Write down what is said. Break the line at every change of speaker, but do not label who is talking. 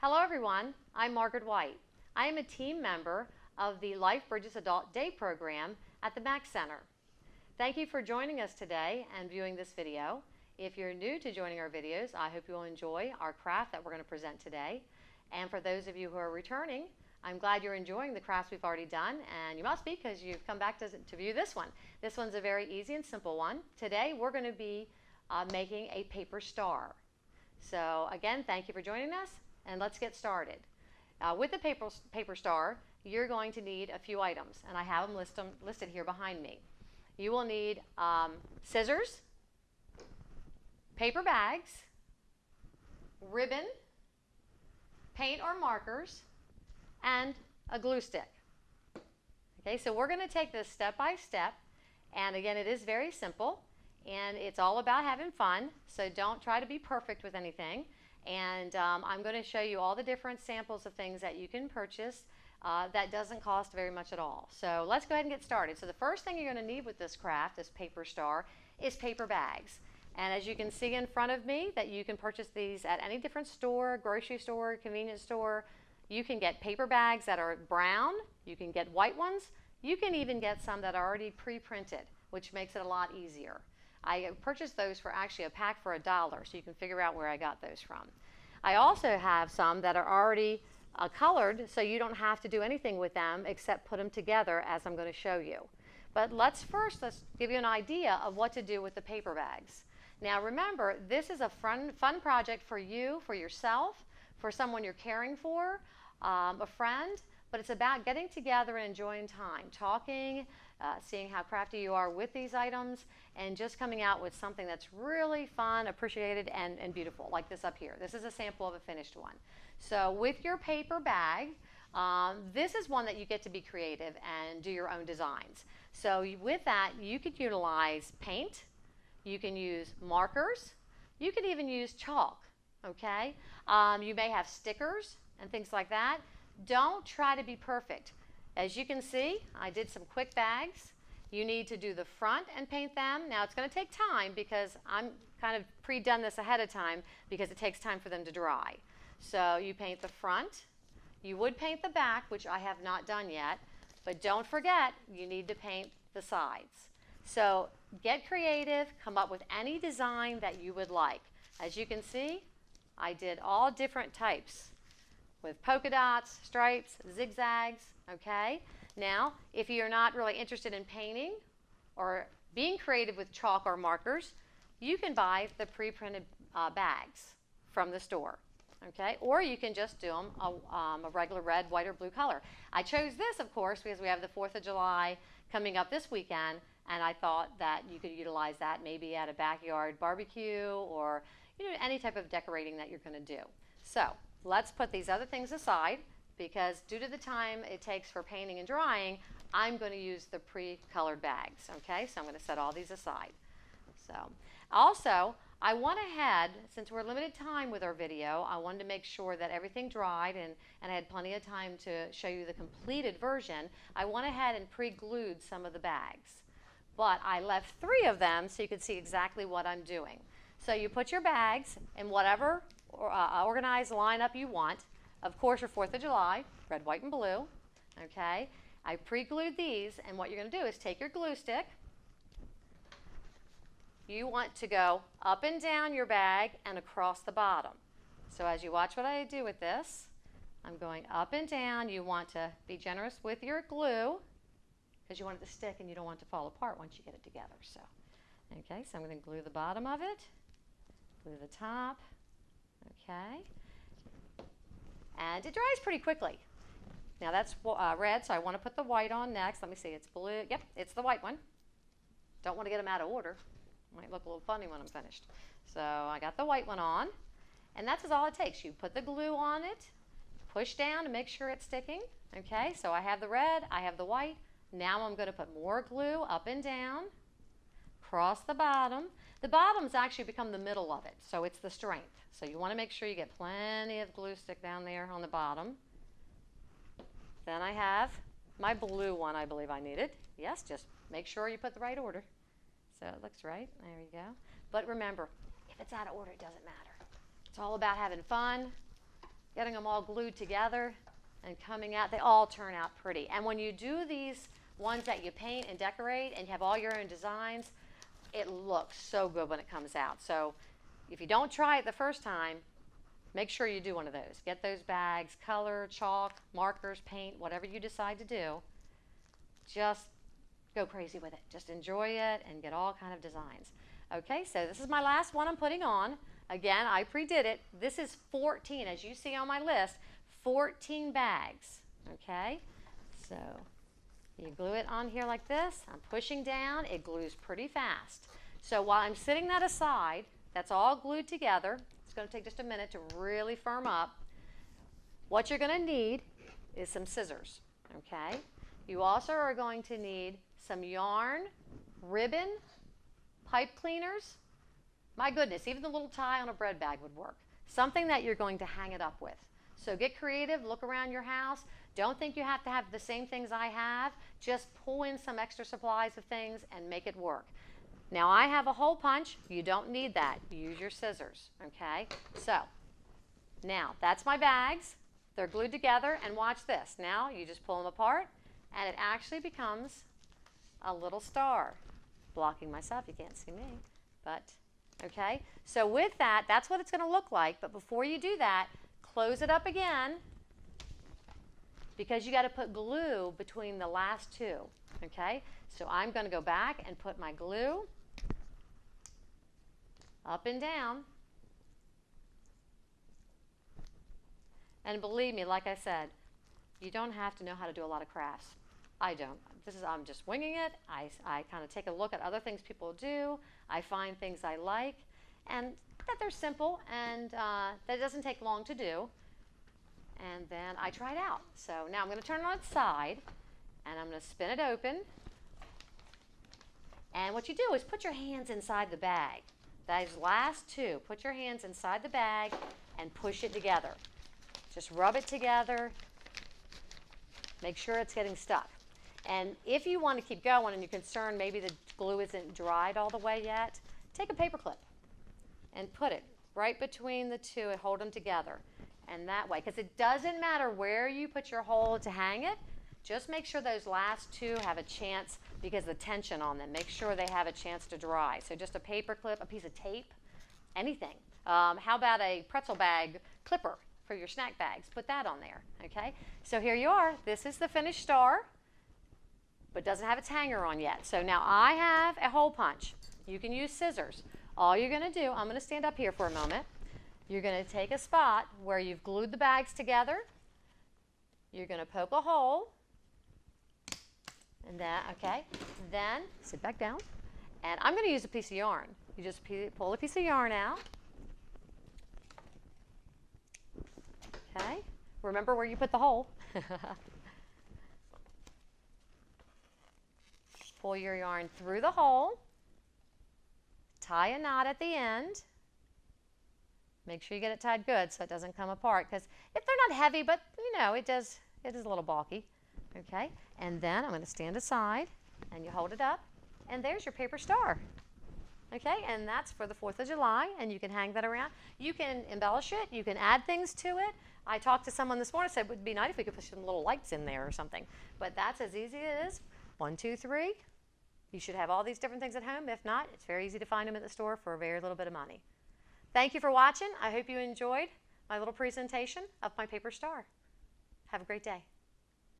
Hello everyone, I'm Margaret White. I am a team member of the Life Bridges Adult Day Program at the Mack Center. Thank you for joining us today and viewing this video. If you're new to joining our videos, I hope you will enjoy our craft that we're going to present today. And for those of you who are returning, I'm glad you're enjoying the crafts we've already done, and you must be because you've come back to view this one. This one's a very easy and simple one. Today we're going to be making a paper star. So again, thank you for joining us, and let's get started. With the paper star, you're going to need a few items, and I have them listed here behind me. You will need scissors, paper bags, ribbon, paint or markers, and a glue stick. Okay, so we're going to take this step by step, and again, it is very simple, and it's all about having fun, so don't try to be perfect with anything. And I'm going to show you all the different samples of things that you can purchase that doesn't cost very much at all. So let's go ahead and get started. So the first thing you're going to need with this craft, this paper star, is paper bags. And as you can see in front of me, that you can purchase these at any different store, grocery store, convenience store. You can get paper bags that are brown, you can get white ones, you can even get some that are already pre-printed, which makes it a lot easier. I purchased those for actually a pack for $1, so you can figure out where I got those from. I also have some that are already colored, so you don't have to do anything with them except put them together as I'm going to show you. But let's give you an idea of what to do with the paper bags. Now remember, this is a fun project for you, for yourself, for someone you're caring for, a friend, but it's about getting together and enjoying time, talking, seeing how crafty you are with these items, and just coming out with something that's really fun, appreciated, and beautiful, like this up here. This is a sample of a finished one. So with your paper bag, this is one that you get to be creative and do your own designs. So with that, you could utilize paint, you can use markers, you can even use chalk, okay? You may have stickers and things like that. Don't try to be perfect. As you can see, I did some quick bags. You need to do the front and paint them. Now it's going to take time because I'm kind of pre-done this ahead of time because it takes time for them to dry. So you paint the front. You would paint the back, which I have not done yet, but don't forget you need to paint the sides. So get creative, come up with any design that you would like. As you can see, I did all different types with polka dots, stripes, zigzags, okay? Now, if you're not really interested in painting or being creative with chalk or markers, you can buy the pre-printed bags from the store, okay? Or you can just do them a regular red, white, or blue color. I chose this, of course, because we have the 4th of July coming up this weekend, and I thought that you could utilize that maybe at a backyard barbecue or any type of decorating that you're going to do. So let's put these other things aside because due to the time it takes for painting and drying, I'm going to use the pre-colored bags, okay? So I'm going to set all these aside. So also, I went ahead, since we're limited time with our video, I wanted to make sure that everything dried and I had plenty of time to show you the completed version. I went ahead and pre-glued some of the bags, but I left 3 of them so you could see exactly what I'm doing. So you put your bags in whatever organized lineup you want. Of course, your 4th of July, red, white, and blue. Okay, I pre-glued these, and what you're going to do is take your glue stick. You want to go up and down your bag and across the bottom. So as you watch what I do with this, I'm going up and down. You want to be generous with your glue because you want it to stick and you don't want it to fall apart once you get it together. So, okay, so I'm going to glue the bottom of it, glue the top. Okay, and it dries pretty quickly. Now that's red, so I want to put the white on next. Let me see, it's blue. Yep, it's the white one. Don't want to get them out of order. Might look a little funny when I'm finished. So I got the white one on, and that's all it takes. You put the glue on it, push down to make sure it's sticking. Okay, so I have the red, I have the white. Now I'm going to put more glue up and down, across the bottom. The bottoms actually become the middle of it, so it's the strength. So you want to make sure you get plenty of glue stick down there on the bottom. Then I have my blue one I believe I needed. Yes, just make sure you put the right order. So it looks right. There you go. But remember, if it's out of order, it doesn't matter. It's all about having fun, getting them all glued together and coming out. They all turn out pretty. And when you do these ones that you paint and decorate and you have all your own designs, it looks so good when it comes out. So if you don't try it the first time, make sure you do one of those. Get those bags, color, chalk, markers, paint, whatever you decide to do. Just go crazy with it. Just enjoy it and get all kind of designs. Okay, so this is my last one I'm putting on. Again, I pre-did it. This is 14, as you see on my list, 14 bags. Okay, so you glue it on here like this. I'm pushing down. It glues pretty fast. So while I'm setting that aside, that's all glued together. It's going to take just a minute to really firm up. What you're going to need is some scissors. Okay, you also are going to need some yarn, ribbon, pipe cleaners. My goodness, even the little tie on a bread bag would work. Something that you're going to hang it up with. So get creative, look around your house. Don't think you have to have the same things I have. Just pull in some extra supplies of things and make it work. Now I have a hole punch. You don't need that. Use your scissors, okay? So now that's my bags. They're glued together, and watch this. Now you just pull them apart and it actually becomes a little star. Blocking myself, you can't see me, but okay. So with that, that's what it's going to look like. But before you do that, close it up again, because you got to put glue between the last two. Okay. So I'm going to go back and put my glue up and down. And believe me, like I said, you don't have to know how to do a lot of crafts. I don't. I'm just winging it. I kind of take a look at other things people do. I find things I like, and that they're simple, and that it doesn't take long to do. And then I try it out. So now I'm going to turn it on its side, and I'm going to spin it open. And what you do is put your hands inside the bag. Those last two, put your hands inside the bag and push it together. Just rub it together. Make sure it's getting stuck. And if you want to keep going and you're concerned maybe the glue isn't dried all the way yet, take a paper clip and put it right between the two and hold them together. And that way, because it doesn't matter where you put your hole to hang it, just make sure those last two have a chance, because the tension on them, make sure they have a chance to dry. So just a paper clip, a piece of tape, anything. How about a pretzel bag clipper for your snack bags? Put that on there, okay? So here you are. This is the finished star, but doesn't have its hanger on yet. So now I have a hole punch. You can use scissors. All you're going to do, I'm going to stand up here for a moment. You're going to take a spot where you've glued the bags together. You're going to poke a hole. And that, okay. Then sit back down. And I'm going to use a piece of yarn. You just pull a piece of yarn out. Okay. Remember where you put the hole. Pull your yarn through the hole. Tie a knot at the end. Make sure you get it tied good so it doesn't come apart, because if they're not heavy, but you know, it is a little bulky. Okay, and then I'm going to stand aside and you hold it up, and there's your paper star. Okay, and that's for the 4th of July, and you can hang that around. You can embellish it, you can add things to it. I talked to someone this morning, said it would be nice if we could put some little lights in there or something, but that's as easy as it is. 1, 2, 3. You should have all these different things at home. If not, it's very easy to find them at the store for a very little bit of money. Thank you for watching. I hope you enjoyed my little presentation of my paper star. Have a great day.